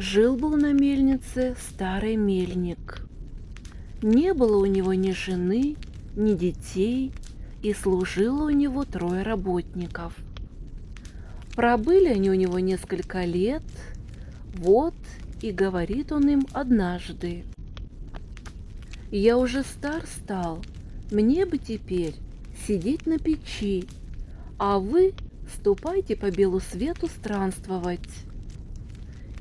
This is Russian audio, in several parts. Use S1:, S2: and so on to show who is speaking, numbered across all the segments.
S1: Жил-был на мельнице старый мельник. Не было у него ни жены, ни детей, и служило у него 3 работников. Пробыли они у него несколько лет, вот и говорит он им однажды: «Я уже стар стал, мне бы теперь сидеть на печи, а вы ступайте по белу свету странствовать.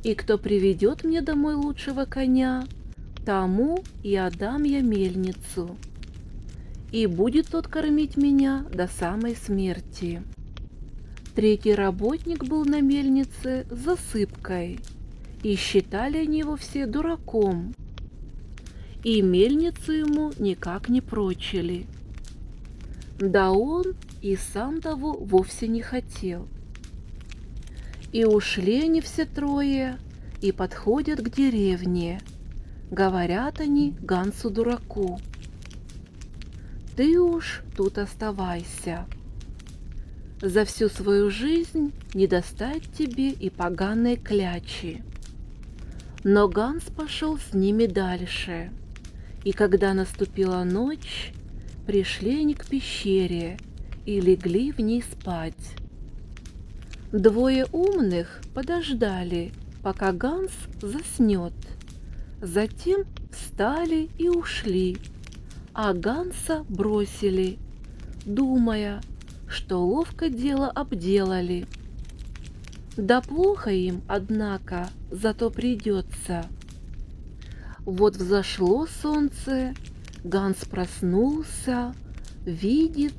S1: И кто приведет мне домой лучшего коня, тому и отдам я мельницу, и будет тот кормить меня до самой смерти». 3-й работник был на мельнице засыпкой, и считали они его все дураком, и мельницу ему никак не прочили. Да он и сам того вовсе не хотел. И ушли они все 3, и подходят к деревне. Говорят они Гансу-дураку: «Ты уж тут оставайся. За всю свою жизнь не достать тебе и поганые клячи». Но Ганс пошел с ними дальше, и когда наступила ночь, пришли они к пещере и легли в ней спать. 2 умных подождали, пока Ганс заснет, затем встали и ушли, а Ганса бросили, думая, что ловко дело обделали. Да плохо им, однако, зато придется. Вот взошло солнце, Ганс проснулся, видит,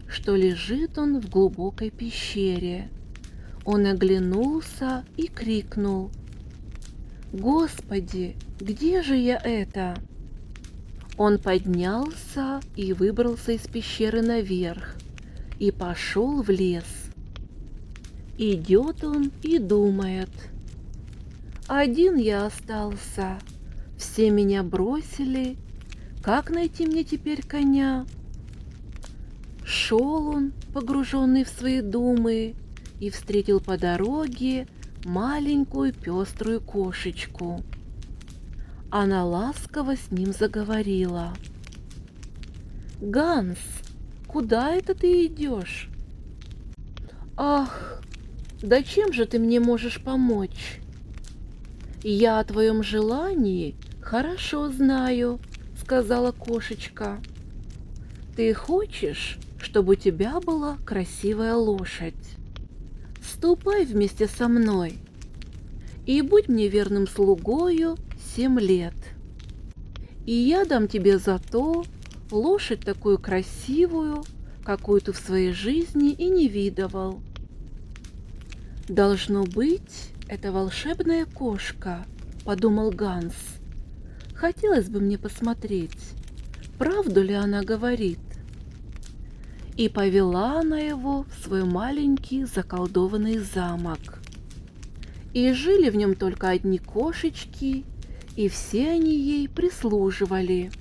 S1: что лежит он в глубокой пещере. Он оглянулся и крикнул: «Господи, где же я это?» Он поднялся и выбрался из пещеры наверх и пошел в лес. Идет он и думает: «Один я остался, все меня бросили, как найти мне теперь коня?» Шел он, погруженный в свои думы, и встретил по дороге маленькую пеструю кошечку. Она ласково с ним заговорила: «Ганс, куда это ты идешь?» «Ах, да чем же ты мне можешь помочь?» «Я о твоем желании хорошо знаю», — сказала кошечка. «Ты хочешь, чтобы у тебя была красивая лошадь? Ступай вместе со мной и будь мне верным слугою 7 лет. И я дам тебе за то лошадь такую красивую, какую ты в своей жизни и не видывал». «Должно быть, это волшебная кошка», — подумал Ганс. «Хотелось бы мне посмотреть, правду ли она говорит». И повела она его в свой маленький заколдованный замок. И жили в нем только одни кошечки, и все они ей прислуживали.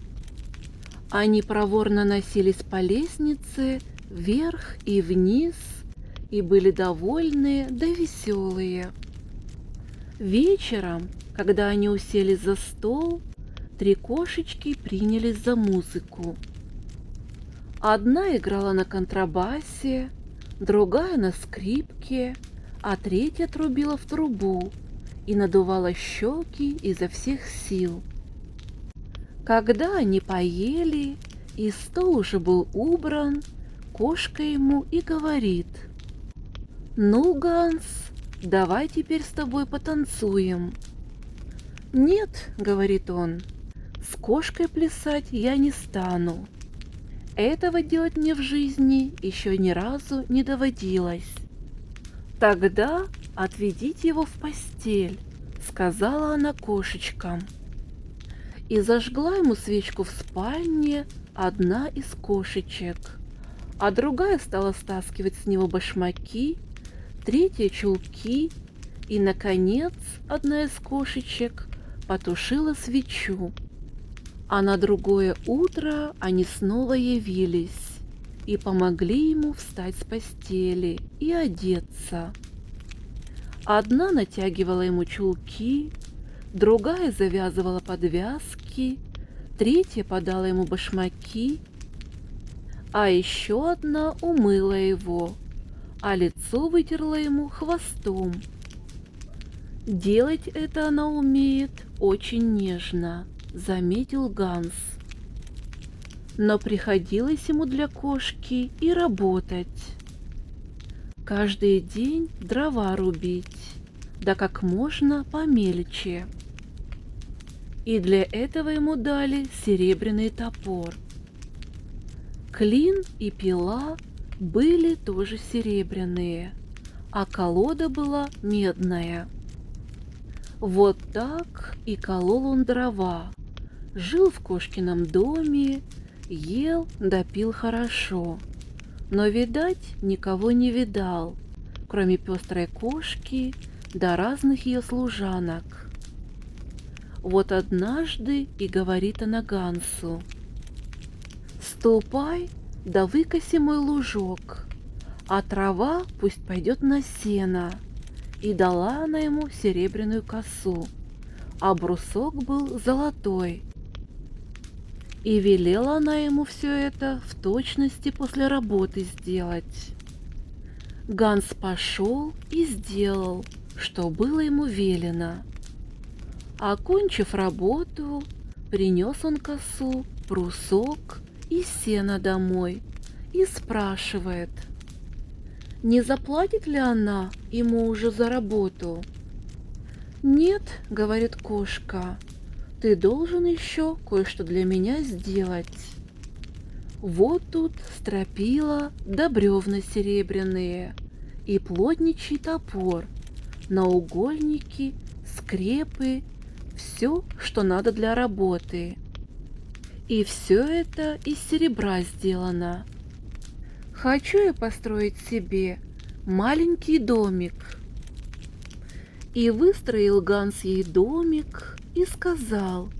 S1: Они проворно носились по лестнице вверх и вниз, и были довольные да веселые. Вечером, когда они уселись за стол, 3 кошечки принялись за музыку. Одна играла на контрабасе, другая на скрипке, а 3-я трубила в трубу и надувала щеки изо всех сил. Когда они поели, и стол уже был убран, кошка ему и говорит: «Ну, Ганс, давай теперь с тобой потанцуем». «Нет», — говорит он, — «с кошкой плясать я не стану. Этого делать мне в жизни еще ни разу не доводилось». «Тогда отведите его в постель», — сказала она кошечкам. И зажгла ему свечку в спальне одна из кошечек, а другая стала стаскивать с него башмаки, 3-я чулки, и, наконец, одна из кошечек потушила свечу. А на другое утро они снова явились и помогли ему встать с постели и одеться. Одна натягивала ему чулки, другая завязывала подвязки, третья подала ему башмаки, а еще одна умыла его, а лицо вытерла ему хвостом. Делать это она умеет очень нежно, заметил Ганс. Но приходилось ему для кошки и работать. Каждый день дрова рубить, да как можно помельче. И для этого ему дали серебряный топор. Клин и пила были тоже серебряные, а колода была медная. Вот так и колол он дрова, жил в кошкином доме, ел да пил хорошо, но, видать, никого не видал, кроме пестрой кошки да разных ее служанок. Вот однажды и говорит она Гансу: «Ступай, да выкоси мой лужок, а трава пусть пойдет на сено». И дала она ему серебряную косу, а брусок был золотой. И велела она ему все это в точности после работы сделать. Ганс пошел и сделал, что было ему велено. Окончив работу, принес он косу, брусок и сено домой и спрашивает: не заплатит ли она ему уже за работу? «Нет, — говорит кошка, — ты должен еще кое-что для меня сделать. Вот тут стропила да бревна серебряные и плотничий топор, наугольники, скрепы, все, что надо для работы. И все это из серебра сделано. Хочу я построить себе маленький домик». И выстроил Ганс ей домик и сказал,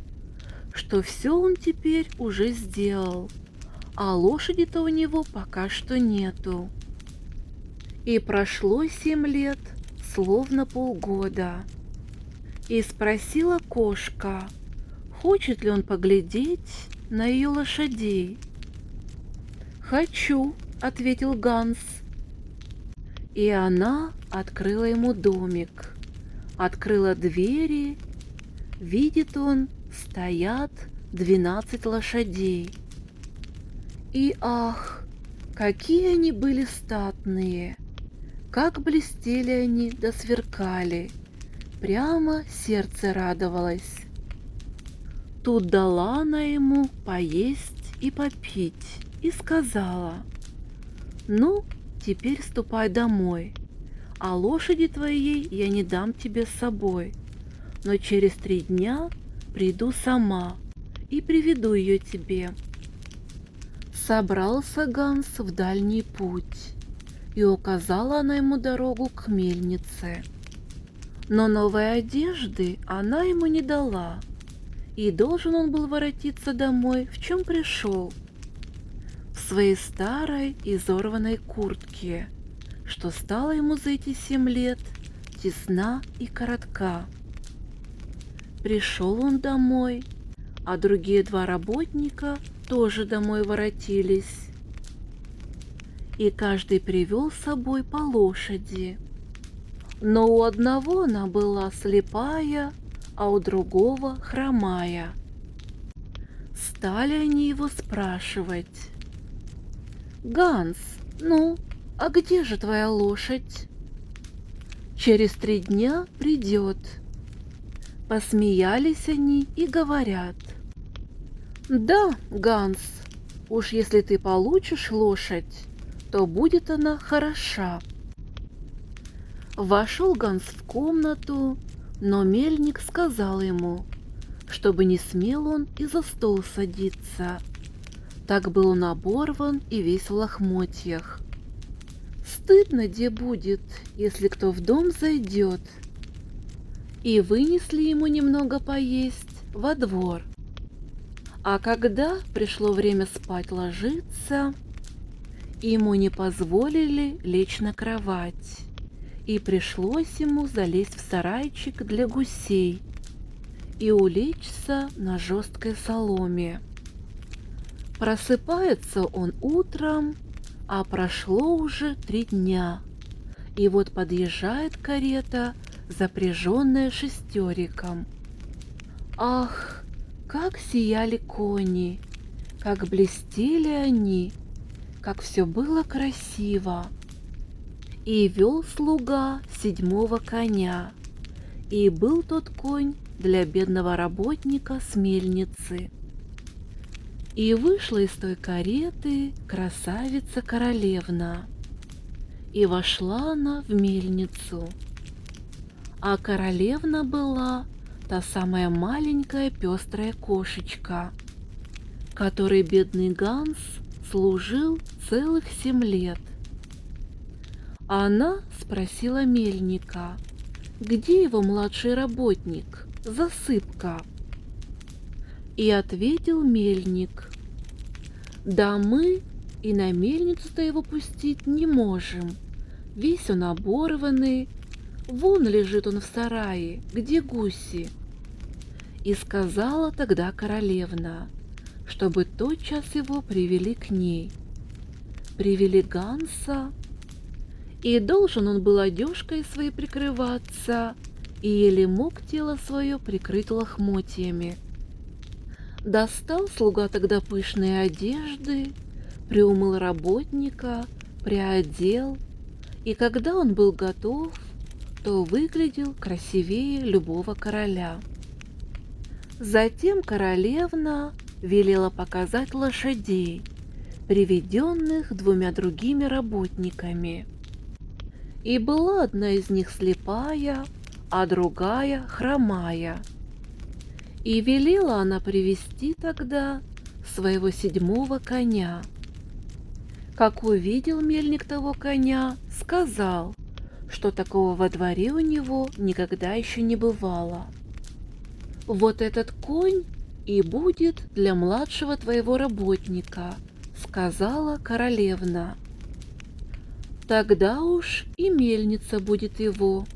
S1: что все он теперь уже сделал, а лошади-то у него пока что нету. И прошло 7 лет, словно полгода. И спросила кошка, хочет ли он поглядеть на ее лошадей. «Хочу», — ответил Ганс. И она открыла ему домик, открыла двери. Видит он, стоят 12 лошадей. И ах, какие они были статные, как блестели они да сверкали, прямо сердце радовалось. Тут дала она ему поесть и попить и сказала: «Ну, теперь ступай домой, а лошади твоей я не дам тебе с собой, но через 3 дня приду сама и приведу ее тебе». Собрался Ганс в дальний путь, и указала она ему дорогу к мельнице. Но новой одежды она ему не дала, и должен он был воротиться домой, в чем пришел, в своей старой изорванной куртке, что стало ему за эти 7 лет тесна и коротка. Пришел он домой, а другие 2 работника тоже домой воротились. И каждый привел с собой по лошади. Но у одного она была слепая, а у другого хромая. Стали они его спрашивать: «Ганс, ну, а где же твоя лошадь?» «Через 3 дня придет». Посмеялись они и говорят: «Да, Ганс, уж если ты получишь лошадь, то будет она хороша». Вошел Ганс в комнату, но мельник сказал ему, чтобы не смел он и за стол садиться. Так был он оборван и весь в лохмотьях. Стыдно де будет, если кто в дом зайдет. И вынесли ему немного поесть во двор. А когда пришло время спать ложиться, ему не позволили лечь на кровать, и пришлось ему залезть в сарайчик для гусей. и улечься на жесткой соломе. Просыпается он утром, а прошло уже 3 дня, и вот подъезжает карета, запряженная шестериком. Ах, как сияли кони, как блестели они, как все было красиво. И вел слуга 7-го коня, и был тот конь для бедного работника с мельницы. И вышла из той кареты красавица-королевна, и вошла она в мельницу. А королевна была та самая маленькая пестрая кошечка, которой бедный Ганс служил целых 7 лет. Она спросила мельника, где его младший работник, Засыпка. И ответил мельник: да мы и на мельницу-то его пустить не можем, весь он оборванный, вон лежит он в сарае, где гуси. И сказала тогда королевна, чтобы тотчас его привели к ней. Привели Ганса, и должен он был одежкой своей прикрываться, и еле мог тело свое прикрыть лохмотьями. Достал слуга тогда пышные одежды, приумыл работника, приодел, и когда он был готов, то выглядел красивее любого короля. Затем королевна велела показать лошадей, приведенных 2 другими работниками. И была одна из них слепая, а другая хромая. И велела она привести тогда своего 7-го коня. Как увидел мельник того коня, сказал, что такого во дворе у него никогда еще не бывало. Вот этот конь и будет для младшего твоего работника, сказала королевна. Тогда уж и мельница будет его,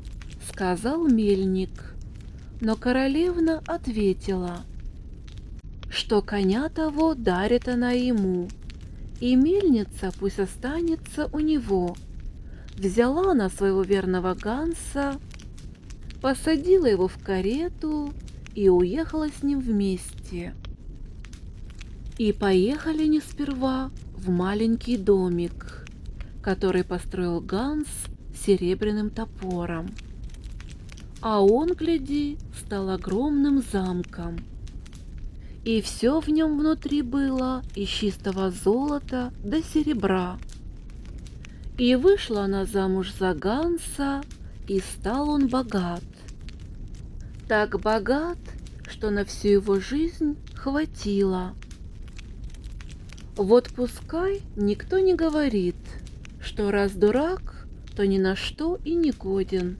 S1: сказал мельник. Но королевна ответила, что коня того дарит она ему, и мельница пусть останется у него. Взяла она своего верного Ганса, посадила его в карету и уехала с ним вместе. И поехали они сперва в маленький домик, который построил Ганс серебряным топором. А он, гляди, стал огромным замком. И все в нем внутри было из чистого золота до серебра. И вышла она замуж за Ганса, и стал он богат. Так богат, что на всю его жизнь хватило. Вот пускай никто не говорит, что раз дурак, то ни на что и не годен.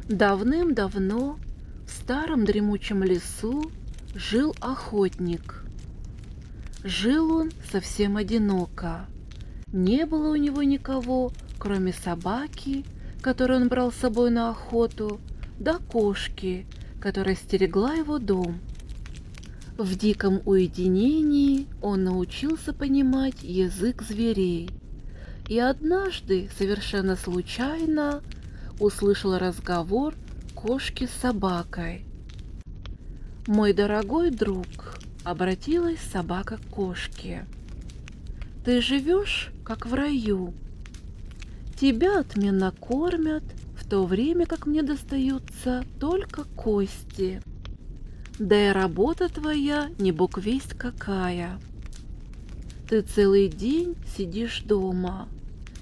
S1: Давным-давно в старом дремучем лесу жил охотник. Жил он совсем одиноко. Не было у него никого, кроме собаки, которую он брал с собой на охоту, да кошки, которая стерегла его дом. В диком уединении он научился понимать язык зверей. И однажды, совершенно случайно, услышал разговор кошки с собакой. «Мой дорогой друг», — обратилась собака к кошке, — «ты живешь, как в раю. Тебя отменно кормят, в то время как мне достаются только кости. Да и работа твоя не бог весть какая. Ты целый день сидишь дома,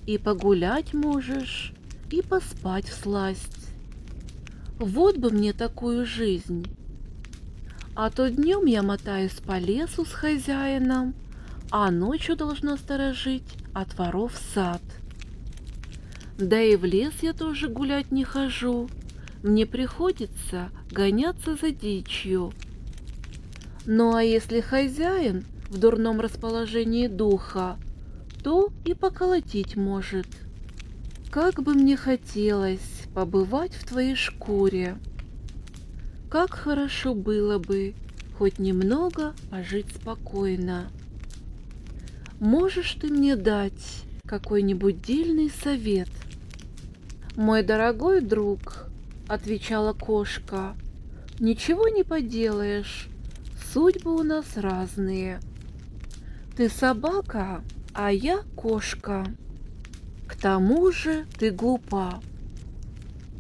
S1: и погулять можешь, и поспать всласть. Вот бы мне такую жизнь. А то днем я мотаюсь по лесу с хозяином, а ночью должна сторожить от воров сад. Да и в лес я тоже гулять не хожу, мне приходится гоняться за дичью. Ну а если хозяин в дурном расположении духа, то и поколотить может. Как бы мне хотелось побывать в твоей шкуре. Как хорошо было бы хоть немного пожить спокойно. Можешь ты мне дать какой-нибудь дельный совет?» «Мой дорогой друг», — отвечала кошка, — «ничего не поделаешь, судьбы у нас разные. Ты собака, а я кошка. К тому же ты глупа.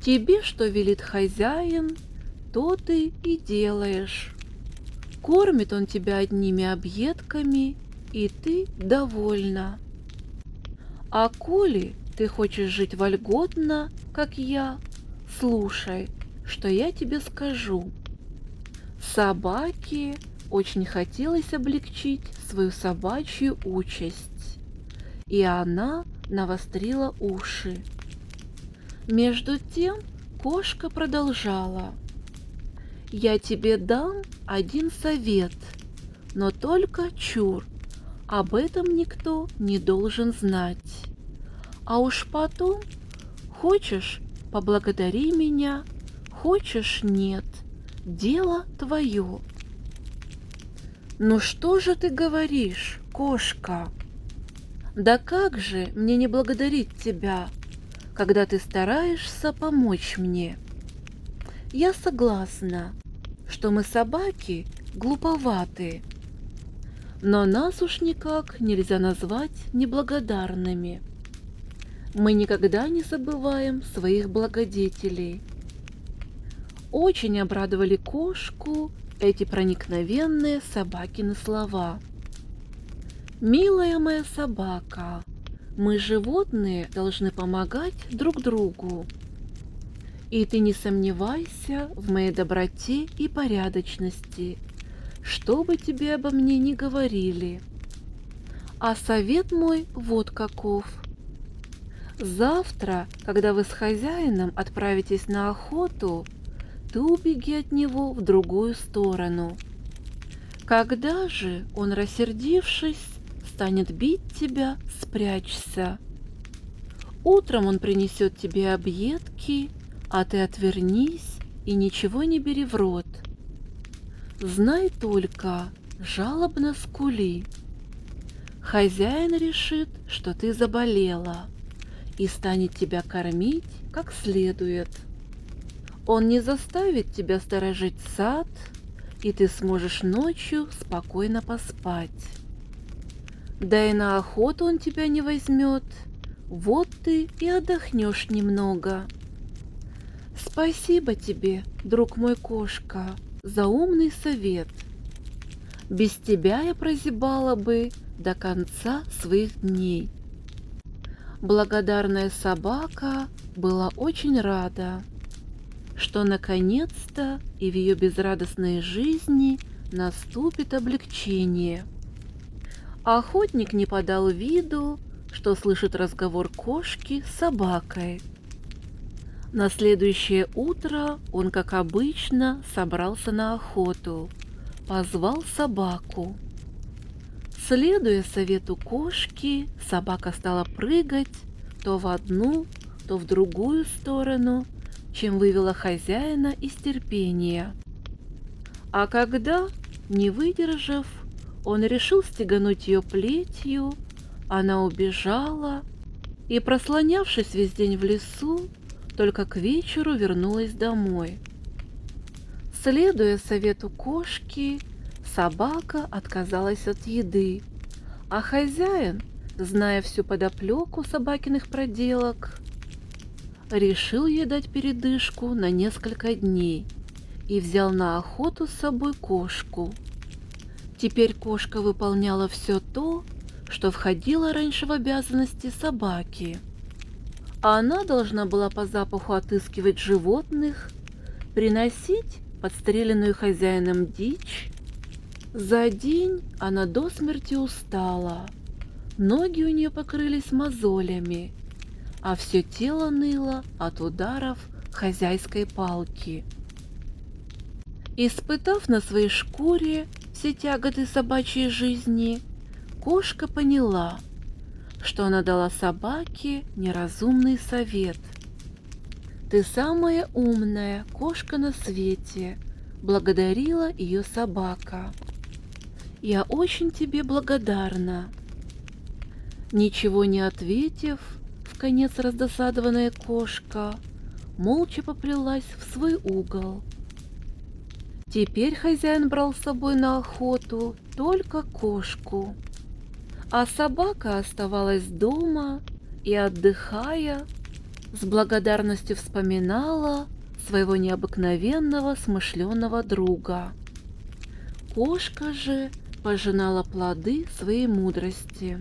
S1: Тебе что велит хозяин, то ты и делаешь. Кормит он тебя одними объедками, и ты довольна. А коли ты хочешь жить вольготно, как я, слушай, что я тебе скажу. Собаке очень хотелось облегчить свою собачью участь, и она навострила уши. Между тем кошка продолжала: «Я тебе дам один совет, но только чур, об этом никто не должен знать. А уж потом, хочешь, поблагодари меня, хочешь, нет, дело твое». «Ну что же ты говоришь, кошка? Да как же мне не благодарить тебя, когда ты стараешься помочь мне? Я согласна, что мы, собаки, глуповаты, но нас уж никак нельзя назвать неблагодарными. Мы никогда не забываем своих благодетелей». Очень обрадовали кошку эти проникновенные собакины слова. «Милая моя собака, мы, животные, должны помогать друг другу. И ты не сомневайся в моей доброте и порядочности, что бы тебе обо мне ни говорили. А совет мой вот каков. Завтра, когда вы с хозяином отправитесь на охоту, ты убеги от него в другую сторону. Когда же он, рассердившись, станет бить тебя, спрячься. Утром он принесет тебе объедки, а ты отвернись и ничего не бери в рот. Знай только, жалобно скули. Хозяин решит, что ты заболела, и станет тебя кормить как следует. Он не заставит тебя сторожить сад, и ты сможешь ночью спокойно поспать. Да и на охоту он тебя не возьмет, вот ты и отдохнешь немного. Спасибо тебе, друг мой кошка, за умный совет. Без тебя я прозябала бы до конца своих дней». Благодарная собака была очень рада, что наконец-то и в ее безрадостной жизни наступит облегчение. Охотник не подал виду, что слышит разговор кошки с собакой. На следующее утро он, как обычно, собрался на охоту, позвал собаку. Следуя совету кошки, собака стала прыгать то в одну, то в другую сторону, чем вывела хозяина из терпения. А когда, не выдержав, он решил стегануть ее плетью, она убежала и, прослонявшись весь день в лесу, только к вечеру вернулась домой. Следуя совету кошки, собака отказалась от еды, а хозяин, зная всю подоплеку собакиных проделок, решил ей дать передышку на несколько дней и взял на охоту с собой кошку. Теперь кошка выполняла все то, что входило раньше в обязанности собаки. Она должна была по запаху отыскивать животных, приносить подстреленную хозяином дичь. За день она до смерти устала, ноги у нее покрылись мозолями, а все тело ныло от ударов хозяйской палки. Испытав на своей шкуре все тяготы собачьей жизни, кошка поняла, что она дала собаке неразумный совет. «Ты самая умная кошка на свете», — благодарила ее собака. «Я очень тебе благодарна». Ничего не ответив, вконец раздосадованная кошка молча поплелась в свой угол. Теперь хозяин брал с собой на охоту только кошку, а собака оставалась дома и, отдыхая, с благодарностью вспоминала своего необыкновенного смышленого друга. Кошка же пожинала плоды своей мудрости.